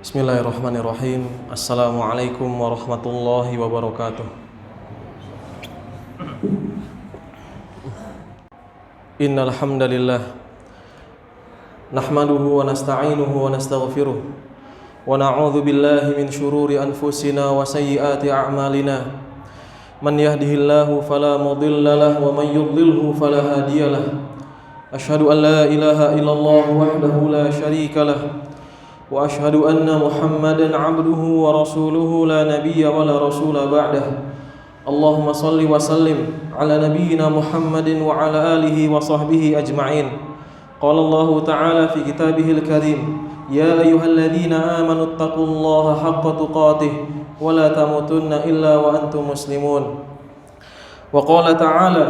Bismillahirrahmanirrahim. Assalamualaikum warahmatullahi wabarakatuh. Innal hamdalillah nahmaduhu wa nasta'inuhu wa nastaghfiruh wa na'udzu billahi min shururi anfusina wa sayyiati a'malina. Man yahdihillahu fala mudilla lahu wa man yudlilhu fala hadiyalah. Asyhadu an la ilaha illallah wahdahu la syarika lah. Wa ashhadu anna Muhammadan 'abduhu wa rasuluhu la nabiyya wa la rasula ba'dah. Allahumma salli wa sallim ala nabiyyina Muhammadin wa ala alihi wa sahbihi ajma'in. Qala Allah ta'ala fi kitabihil karim, ya ayyuhalladzina amanu taqullaha haqqa tuqatih wa la tamutunna illa wa antum muslimun. Wa qala ta'ala,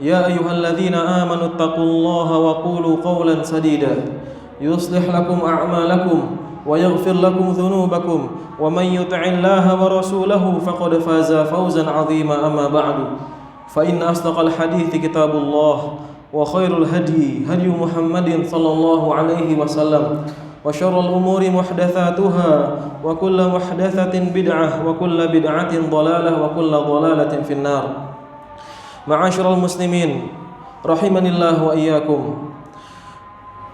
ya ayyuhalladzina amanu taqullaha wa qulu qawlan sadida yuslih lakum a'malakum wa yaghfir lakum dhunubakum wa man yuti'illaha wa rasulahu faqad faza fawzan 'azima. Amma ba'du, fa inna asdaqal hadithi kitabullah wa khairul hadi hadi Muhammadin sallallahu alaihi wasallam wa syarrul umuri muhdatsatuha wa kullu muhdatsatin bid'ah wa kullu bid'atin dhalalah wa kullu dhalalatin finnar. Ma'asyiral muslimin rahimanillah wa iyyakum.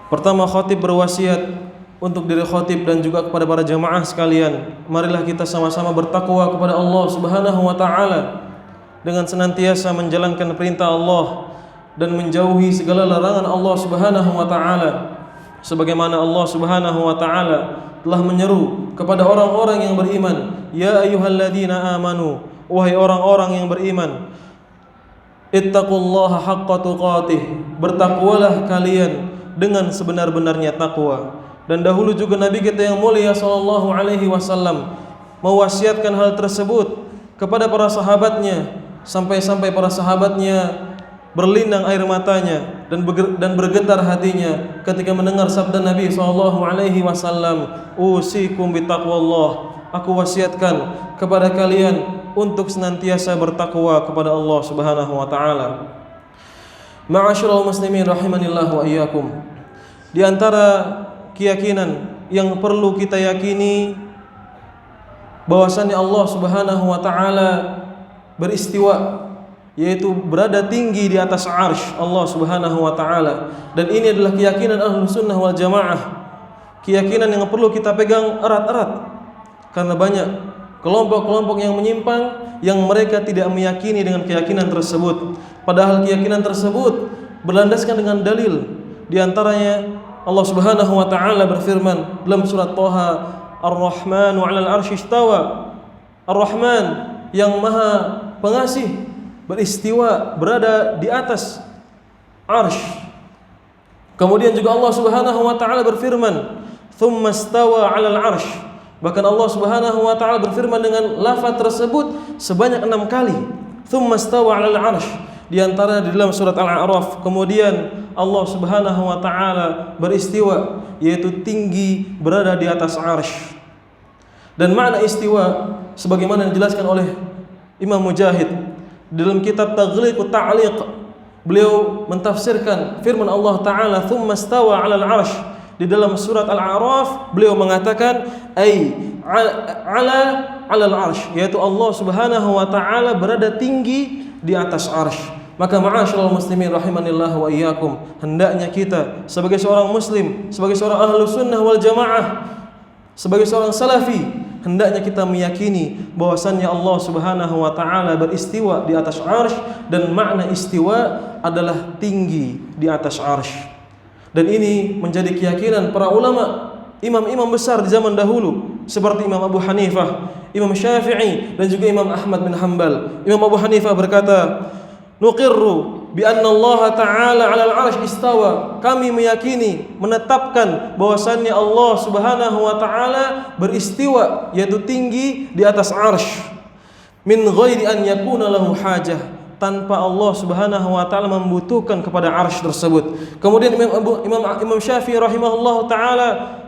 Pertama, khatib berwasiat untuk diri khatib dan juga kepada para jamaah sekalian, marilah kita sama-sama bertakwa kepada Allah Subhanahu wa taala dengan senantiasa menjalankan perintah Allah dan menjauhi segala larangan Allah Subhanahu wa taala, sebagaimana Allah Subhanahu wa taala telah menyeru kepada orang-orang yang beriman, ya ayyuhalladzina amanu, wahai orang-orang yang beriman, ittaqullaha haqqa tuqatih, bertakwalah kalian dengan sebenar-benarnya takwa. Dan dahulu juga Nabi kita yang mulia sallallahu alaihi wasallam mewasiatkan hal tersebut kepada para sahabatnya, sampai-sampai para sahabatnya berlinang air matanya dan bergetar hatinya ketika mendengar sabda Nabi sallallahu alaihi wasallam, usikum bitaqwallah, aku wasiatkan kepada kalian untuk senantiasa bertakwa kepada Allah Subhanahu wa taala. Ma'asyiral muslimin rahimanillah wa iyyakum. Di antara keyakinan yang perlu kita yakini bahwasannya Allah Subhanahu wa taala beristiwa, yaitu berada tinggi di atas arsy Allah Subhanahu wa taala. Dan ini adalah keyakinan Ahlus Sunnah wal Jamaah. Keyakinan yang perlu kita pegang erat-erat, karena banyak kelompok-kelompok yang menyimpang yang mereka tidak meyakini dengan keyakinan tersebut, padahal keyakinan tersebut berlandaskan dengan dalil. Di antaranya Allah Subhanahu wa taala berfirman dalam surat Thaha, Ar-Rahmanu 'alal 'arsy istawa. Ar-Rahman yang Maha Pengasih beristiwa, berada di atas arsy. Kemudian juga Allah Subhanahu wa taala berfirman, tsumma istawa 'alal 'arsy. Bahkan Allah Subhanahu wa taala berfirman dengan lafaz tersebut sebanyak 6 kali. Tsumma istawa 'alal 'arsy. Di antara di dalam surat Al-A'raf, kemudian Allah Subhanahu wa taala beristiwa, yaitu tinggi, berada di atas arsy. Dan makna istiwa sebagaimana dijelaskan oleh Imam Mujahid dalam kitab Taghliqut Ta'liq, beliau mentafsirkan firman Allah taala tsumma istawa 'alal 'arsy. Di dalam surat Al-A'raf beliau mengatakan alal arsy, yaitu Allah Subhanahu wa taala berada tinggi di atas arsy. Maka ma'asyiral muslimin rahimanillah wa iyyakum, hendaknya kita sebagai seorang muslim, sebagai seorang Ahlus Sunnah wal Jamaah, sebagai seorang salafi, hendaknya kita meyakini bahwasannya Allah Subhanahu wa taala beristiwa di atas arsy, dan makna istiwa adalah tinggi di atas arsy. Dan ini menjadi keyakinan para ulama, imam-imam besar di zaman dahulu, seperti Imam Abu Hanifah, Imam Syafi'i, dan juga Imam Ahmad bin Hanbal. Imam Abu Hanifah berkata, nuqirru bi anna Allah ta'ala 'alal 'arsy istawa. Kami meyakini, menetapkan bahwasannya Allah Subhanahu wa taala beristiwa, yaitu tinggi di atas arsy, min ghairi an yakuna lahu hajah, tanpa Allah Subhanahu wa taala membutuhkan kepada arsy tersebut. Kemudian Imam Syafi'i rahimahullahu taala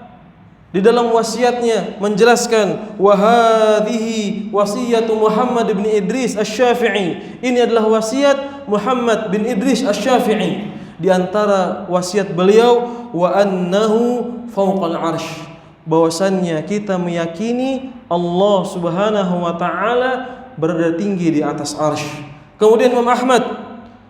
di dalam wasiatnya menjelaskan, wa hadhihi wasiyatu Muhammad bin Idris Asy-Syafi'i. Ini adalah wasiat Muhammad bin Idris Asy-Syafi'i. Di antara wasiat beliau, wa annahu fawqal arsy, bahwasannya kita meyakini Allah Subhanahu wa taala berada tinggi di atas arsy. Kemudian Imam Ahmad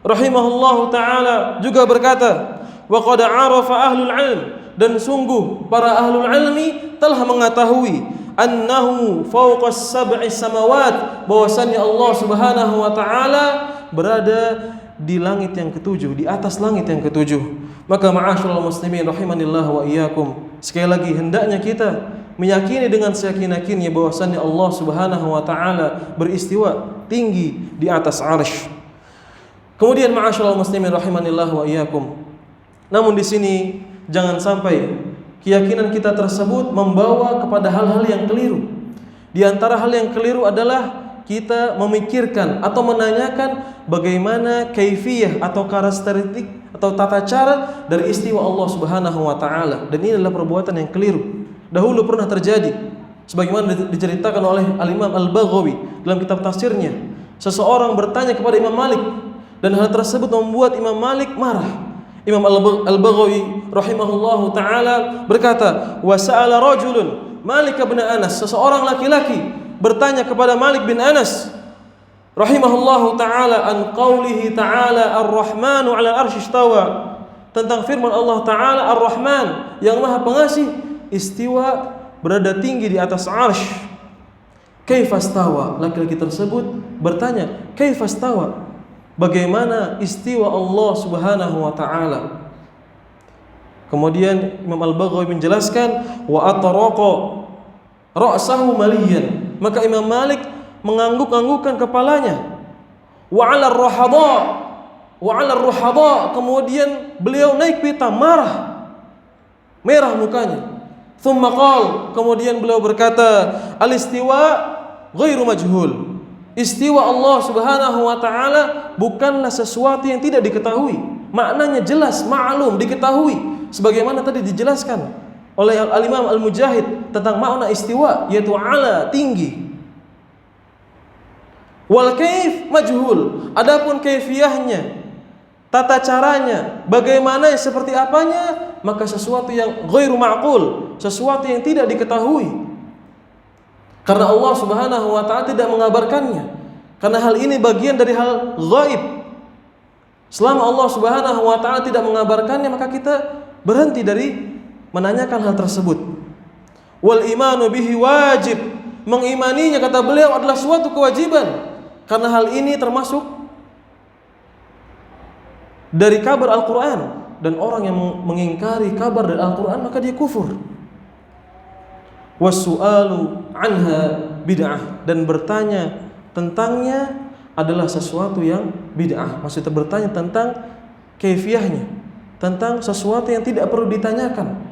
rahimahullahu taala juga berkata, wa qad arafa ahlul ilm, dan sungguh para ahlul ilmi telah mengetahui annahu fawqas sab'i samawat, bahwasannya Allah Subhanahu wa taala berada di langit yang ketujuh, di atas langit yang ketujuh. Maka ma'asyiral muslimin rahimanillah wa iyyakum, sekali lagi hendaknya kita meyakini dengan seyakin-yakinnya bahwasannya Allah Subhanahu wa taala beristiwa tinggi di atas arsy. Kemudian ma'asyiral muslimin rahimanillah wa iyyakum, namun di sini jangan sampai keyakinan kita tersebut membawa kepada hal-hal yang keliru. Di antara hal yang keliru adalah kita memikirkan atau menanyakan bagaimana kaifiyah atau karakteristik atau tata cara dari istiwa Allah Subhanahu wa taala, dan ini adalah perbuatan yang keliru. Dahulu pernah terjadi sebagaimana diceritakan oleh Al-Imam Al-Baghawi dalam kitab tafsirnya. Seseorang bertanya kepada Imam Malik dan hal tersebut membuat Imam Malik marah. Imam Al-Baghawi rahimahullahu taala berkata, wa sa'ala rajulun Malik bin Anas, seseorang laki-laki bertanya kepada Malik bin Anas rahimahullahu taala an qaulihi taala ar-rahmanu 'ala al-arsy istawa, tentang firman Allah taala ar-Rahman yang Maha Pengasih istiwa berada tinggi di atas arsy. Kaifa istawa, laki-laki tersebut bertanya, kaifa istawa, bagaimana istiwa Allah Subhanahu wa taala? Kemudian Imam Al-Baghawi menjelaskan, wa ataraqa ra'sahu maliyan, maka Imam Malik mengangguk-anggukkan kepalanya. Wa 'ala ar-ruhada, kemudian beliau naik pita, merah mukanya. Tsumma qala, kemudian beliau berkata, al-istiwa ghairu majhul, istiwa Allah Subhanahu wa taala bukanlah sesuatu yang tidak diketahui, maknanya jelas, ma'lum, diketahui, sebagaimana tadi dijelaskan oleh Al-Imam Al-Mujahid tentang makna istiwa, yaitu ala, tinggi. Wal kaif majhul, adapun kaifiyahnya, tata caranya, bagaimana, seperti apanya, maka sesuatu yang ghairu ma'qul, sesuatu yang tidak diketahui. Karena Allah Subhanahu wa taala tidak mengabarkannya. Karena hal ini bagian dari hal ghaib. Selama Allah Subhanahu wa taala tidak mengabarkannya, maka kita berhenti dari menanyakan hal tersebut. Wal imanu bihi wajib, mengimaninya, kata beliau, adalah suatu kewajiban. Karena hal ini termasuk dari kabar Al-Quran, dan orang yang mengingkari kabar dari Al-Quran maka dia kufur. Wassu'alu anha bid'ah, dan bertanya tentangnya adalah sesuatu yang bid'ah. Maksudnya bertanya tentang kaifiyahnya, tentang sesuatu yang tidak perlu ditanyakan.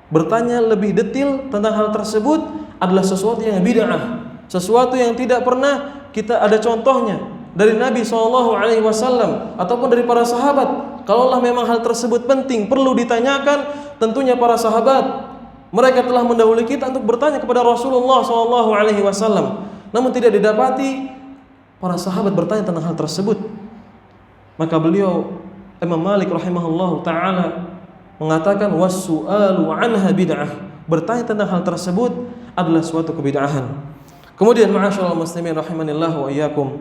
Bertanya lebih detail tentang hal tersebut adalah sesuatu yang bid'ah, sesuatu yang tidak pernah kita ada contohnya dari Nabi SAW ataupun dari para sahabat. Kalaulah memang hal tersebut penting, perlu ditanyakan, tentunya para sahabat mereka telah mendahului kita untuk bertanya kepada Rasulullah SAW. Namun tidak didapati para sahabat bertanya tentang hal tersebut. Maka beliau Imam Malik rahimahullahu taala mengatakan, wassu'alu anha bid'ah, bertanya tentang hal tersebut adalah suatu kebid'ahan. Kemudian ma'asyiral muslimin rahimanillah wa iyyakum,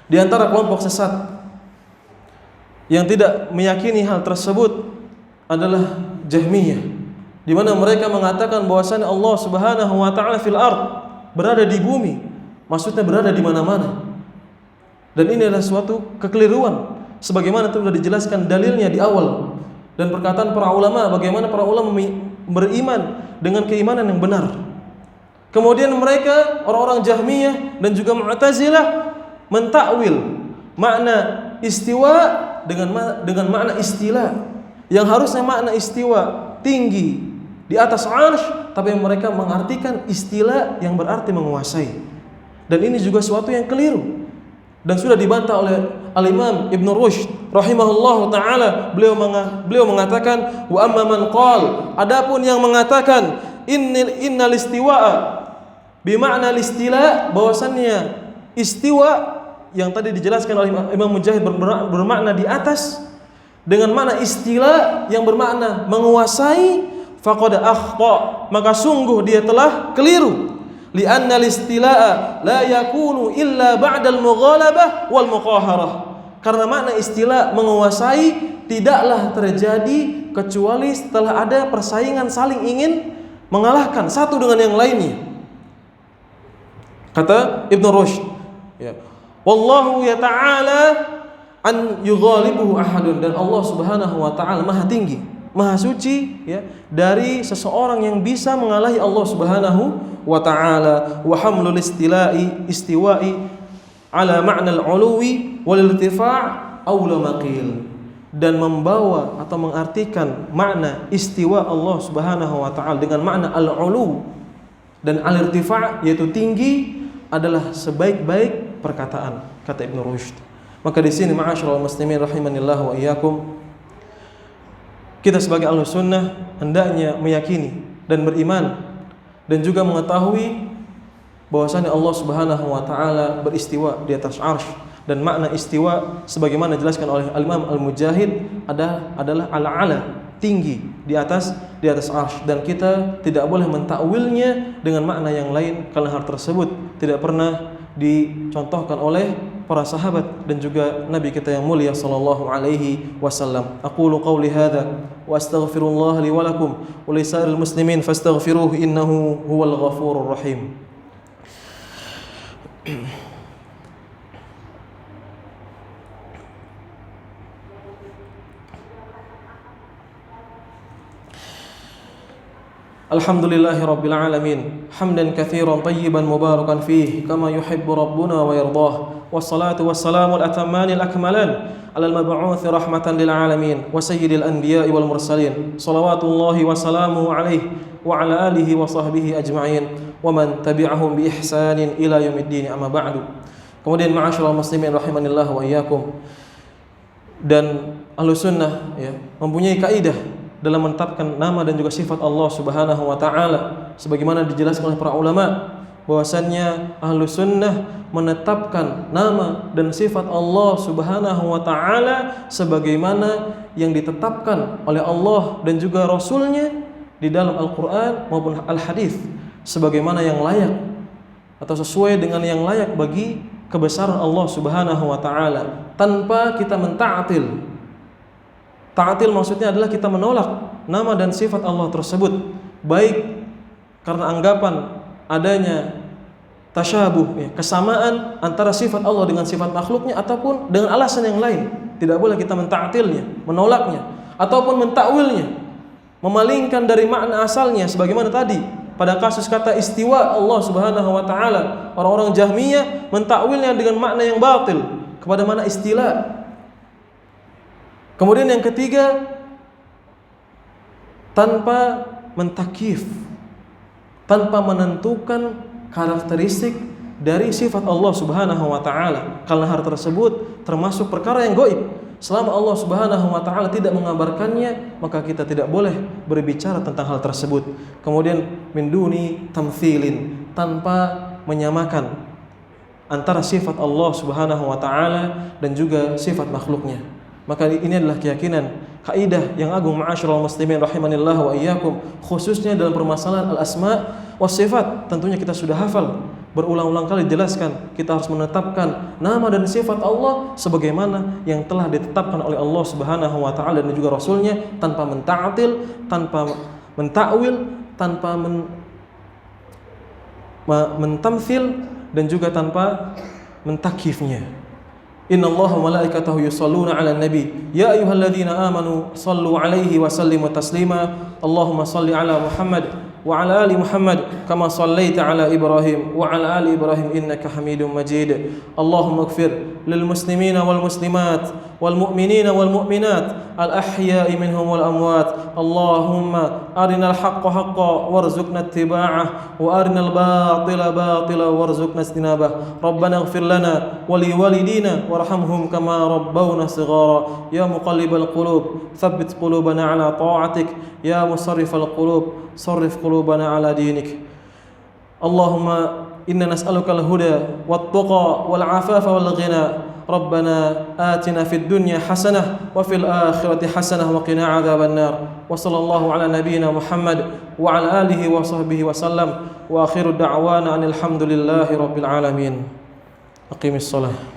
di antara kelompok sesat yang tidak meyakini hal tersebut adalah Jahmiyah, di mana mereka mengatakan bahwasanya Allah Subhanahu wa taala fil ard, berada di bumi, maksudnya berada di mana-mana. Dan ini adalah suatu kekeliruan, sebagaimana itu sudah dijelaskan dalilnya di awal, dan perkataan para ulama, bagaimana para ulama beriman dengan keimanan yang benar. Kemudian mereka, orang-orang Jahmiyah dan juga Mu'tazilah, mentakwil makna istiwa dengan makna istila, yang harusnya makna istiwa tinggi di atas arsy, tapi mereka mengartikan istila yang berarti menguasai. Dan ini juga suatu yang keliru, dan sudah dibantah oleh Al-Imam Ibn Rushd rahimahullahu taala. Beliau mengatakan, wa amma man qala, adapun yang mengatakan innal istiwa'a bimakna istila, bahwasannya istiwa yang tadi dijelaskan oleh Imam Mujahid bermakna di atas, dengan makna istila yang bermakna menguasai, faqad akhta, maka sungguh dia telah keliru. Li'anna al-istila'a la yakunu illa ba'dal mughalabah wal muqaharah. Karena makna istila, menguasai, tidaklah terjadi kecuali setelah ada persaingan saling ingin mengalahkan satu dengan yang lainnya. Kata Ibn Rushd, ya, wallahu ya ta'ala an yughalibuhu ahadun, dan Allah Subhanahu wa ta'ala maha tinggi, maha suci, ya, dari seseorang yang bisa mengalahi Allah Subhanahu wa ta'ala. Wa hamlul istiwa'i ala ma'na al-'uluwi wal irtifa' aula maqil, dan membawa atau mengartikan makna istiwa Allah Subhanahu wa ta'ala dengan makna al-'ulu dan al-irtifa' yaitu tinggi adalah sebaik-baik perkataan, kata Ibn Rushd. Maka di sini ma'asyiral muslimin rahimanillah wa iyyakum, kita sebagai Ahlus Sunnah hendaknya meyakini dan beriman dan juga mengetahui bahwasanya Allah Subhanahu wa ta'ala beristiwa di atas arsy, dan makna istiwa sebagaimana dijelaskan oleh Al-Imam Al-Mujahid adalah ala-ala, tinggi di atas arsy, dan kita tidak boleh mentakwilnya dengan makna yang lain karena hal tersebut tidak pernah dicontohkan oleh para sahabat dan juga Nabi kita yang mulia sallallahu alaihi wasallam. Aqulu qawli hadza wa astaghfirullah li wa lakum wa li sa'iril muslimin fastaghfiruhu innahu huwal ghafurur rahim. Alhamdulillahi rabbil alamin, hamdan katsiran tayyiban mubarakan fihi kama yuhibbu rabbuna wa yardah. Wassalatu wassalamu al-atammani al-akmalan ala al-mab'uuts rahmatan lil alamin wa sayyidil anbiya'i wal mursalin, salawatullahi wa salamuhu alaihi wa ala alihi wa sahbihi ajma'in wa man tabi'ahum bi ihsanin ila yaumiddin, amma ba'du. Kemudian ma'asyiral muslimin rahimanillah wa iyyakum, dan Ahlus Sunnah, ya, mempunyai kaidah dalam menetapkan nama dan juga sifat Allah Subhanahu wa ta'ala sebagaimana dijelaskan oleh para ulama, bahwasannya Ahlus Sunnah menetapkan nama dan sifat Allah Subhanahu wa ta'ala sebagaimana yang ditetapkan oleh Allah dan juga Rasulnya di dalam Al-Quran maupun Al-Hadis, sebagaimana yang layak atau sesuai dengan yang layak bagi kebesaran Allah Subhanahu wa ta'ala, tanpa kita menta'atil. Ta'atil maksudnya adalah kita menolak nama dan sifat Allah tersebut, baik karena anggapan adanya tasyabuh, ya, kesamaan antara sifat Allah dengan sifat makhluknya, ataupun dengan alasan yang lain. Tidak boleh kita menta'atilnya, menolaknya, ataupun mentakwilnya, memalingkan dari makna asalnya, sebagaimana tadi pada kasus kata istiwa Allah Subhanahu wa ta'ala, orang-orang Jahmiyah mentakwilnya dengan makna yang batil kepada makna istila. Kemudian yang ketiga, tanpa mentakif, tanpa menentukan karakteristik dari sifat Allah Subhanahu wa ta'ala, karena hal tersebut termasuk perkara yang gaib. Selama Allah Subhanahu wa ta'ala tidak mengabarkannya, maka kita tidak boleh berbicara tentang hal tersebut. Kemudian min duni tamthilin, tanpa menyamakan antara sifat Allah Subhanahu wa ta'ala dan juga sifat makhluknya. Maka ini adalah keyakinan, kaidah yang agung ma'asyiral muslimin rahimanillah wa iyyakum, khususnya dalam permasalahan al-asma was sifat. Tentunya kita sudah hafal, berulang-ulang kali dijelaskan, kita harus menetapkan nama dan sifat Allah sebagaimana yang telah ditetapkan oleh Allah Subhanahu wa ta'ala dan juga Rasulnya, tanpa menta'atil, tanpa mentakwil, tanpa mentamthil, dan juga tanpa mentakifnya. Inna Allah wa malaikatahu yusalluna ala nabi ya ayyuhalladzina amanu sallu alaihi wa sallimu taslima. Allahumma salli ala Muhammad wa ala ali Muhammad kama sallaita ala Ibrahim wa ala ali Ibrahim innaka Hamidum Majid. Allahumma ighfir lil muslimina wal muslimat wal mu'minina wal mu'minat al ahya'i minhum wal amwat. Allahumma arinal haqqa haqqan warzuqna ittiba'ah wa arinal batila batila warzuqna ijtinabah. Rabbana ighfir lana wa li walidina warhamhum kama rabbawna shighara. Ya muqallibal qulub tsabbit qulubana ala ta'atik, ya musarrifal qulub sarrif qulubana ala dinik. Allahumma inna nas'aluka al-huda wat-tuqa wal-'afafa wal-ghina. Rabbana atina fid dunya hasanah wa fil akhirati hasanah wa qina adzabannar. Wa sallallahu ala nabiyyina Muhammad wa ala alihi wa sahbihi wa sallam. Wa akhiru da'wana anil hamdulillahi rabbil alamin. Aqimis shalah.